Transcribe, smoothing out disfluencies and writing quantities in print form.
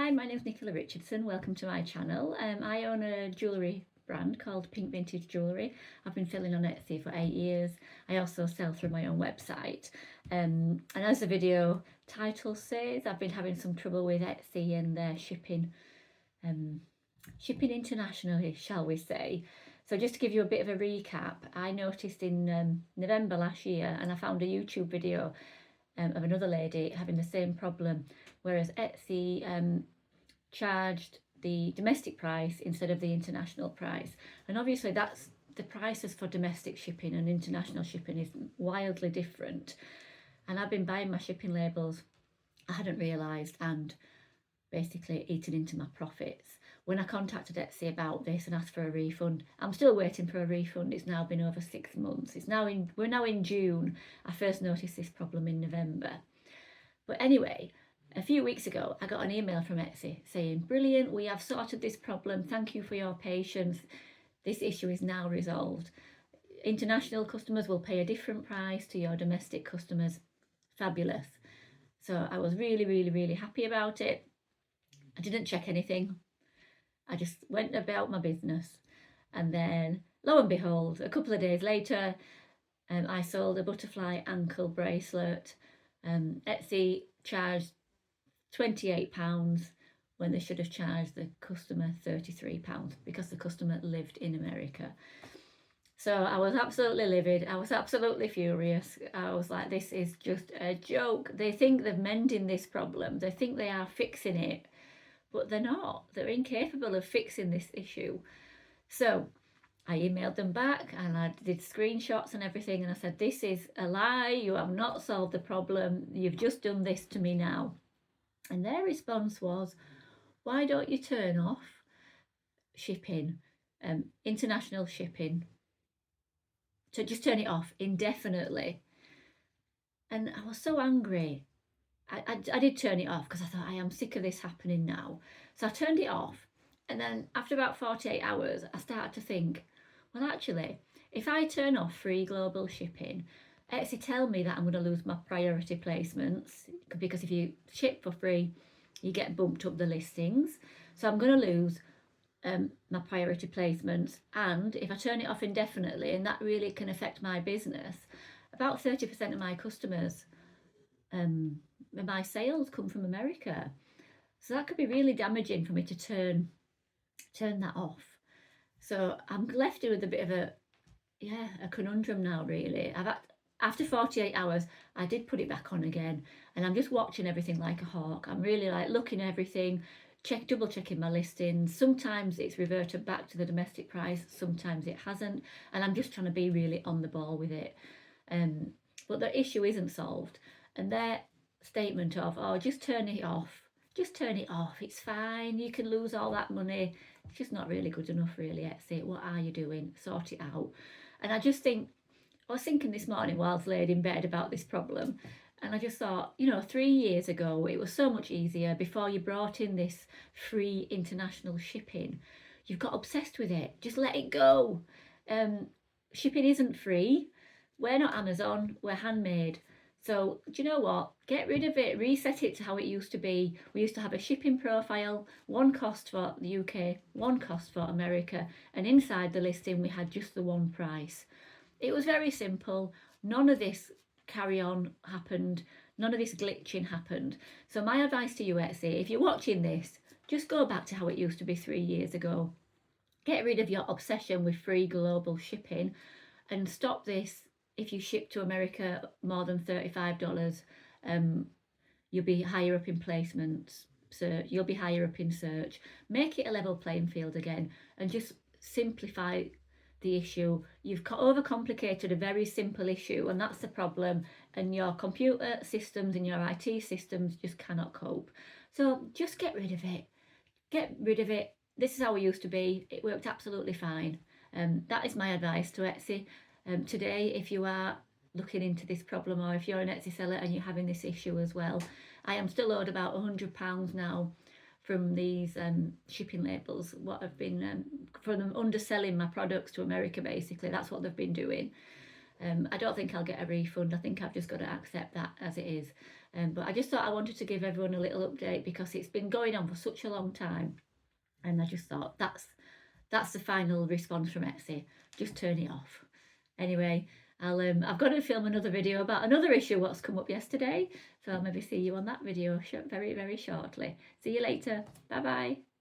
Hi, my name's Nicola Richardson. Welcome to my channel. I own a jewellery brand called Pink Vintage Jewellery. I've been selling on Etsy for 8 years. I also sell through my own website. And as the video title says, I've been having some trouble with Etsy and their shipping internationally, shall we say. So just to give you a bit of a recap, I noticed in November last year, and I found a YouTube video of another lady having the same problem, whereas Etsy charged the domestic price instead of the international price. And obviously that's the prices for domestic shipping and international shipping is wildly different. And I've been buying my shipping labels, I hadn't realised, and basically eaten into my profits. When I contacted Etsy about this and asked for a refund, I'm still waiting for a refund. It's now been over 6 months. We're now in June. I first noticed this problem in November. But anyway, a few weeks ago, I got an email from Etsy saying, "Brilliant, we have sorted this problem. Thank you for your patience. This issue is now resolved. International customers will pay a different price to your domestic customers." Fabulous. So I was really, really, really happy about it. I didn't check anything. I just went about my business. And then, lo and behold, a couple of days later, I sold a butterfly ankle bracelet. Etsy charged £28 when they should have charged the customer £33 because the customer lived in America. So I was absolutely livid. I was absolutely furious. I was like, this is just a joke. They think they're mending this problem. They think they are fixing it, but they're not. They're incapable of fixing this issue. So I emailed them back and I did screenshots and everything, and I said, this is a lie. You have not solved the problem. You've just done this to me now. And their response was, why don't you turn off shipping, international shipping? So just turn it off indefinitely. And I was so angry. I did turn it off because I thought, I am sick of this happening now. So I turned it off. And then after about 48 hours, I started to think, well, actually, if I turn off free global shipping, Etsy tell me that I'm going to lose my priority placements, because if you ship for free, you get bumped up the listings. So I'm going to lose my priority placements. And if I turn it off indefinitely, and that really can affect my business, about 30% of my customers, my sales come from America. So that could be really damaging for me to turn that off. So I'm left with a bit of a conundrum now, really. After 48 hours, I did put it back on again, and I'm just watching everything like a hawk. I'm really like looking at everything, double checking my listings. Sometimes it's reverted back to the domestic price, sometimes it hasn't, and I'm just trying to be really on the ball with it. But the issue isn't solved, and their statement of, oh, just turn it off, it's fine, you can lose all that money, it's just not really good enough, really. Etsy, what are you doing? Sort it out. And I was thinking this morning while I was laid in bed about this problem, and I just thought, 3 years ago it was so much easier. Before you brought in this free international shipping, you've got obsessed with it. Just let it go. Shipping isn't free. We're not Amazon, we're handmade. So do you know what? Get rid of it, reset it to how it used to be. We used to have a shipping profile, one cost for the UK, one cost for America, and inside the listing we had just the one price. It was very simple. None of this carry on happened. None of this glitching happened. So my advice to you, Etsy, if you're watching this, just go back to how it used to be 3 years ago. Get rid of your obsession with free global shipping and stop this. If you ship to America more than $35, you'll be higher up in placements. You'll be higher up in search. Make it a level playing field again and just simplify the issue. You've overcomplicated a very simple issue, and that's the problem. And your computer systems and your IT systems just cannot cope. So just get rid of it. Get rid of it. This is how we used to be. It worked absolutely fine. That is my advice to Etsy. Today, if you are looking into this problem, or if you're an Etsy seller and you're having this issue as well, I am still owed about £100 now from these shipping labels, what have been from them underselling my products to America. Basically, that's what they've been doing. I don't think I'll get a refund. I think I've just got to accept that as it is. But I just thought I wanted to give everyone a little update because it's been going on for such a long time, and I just thought that's the final response from Etsy. Just turn it off. Anyway, I've got to film another video about another issue what's come up yesterday, so I'll maybe see you on that video very, very shortly. See you later. Bye bye.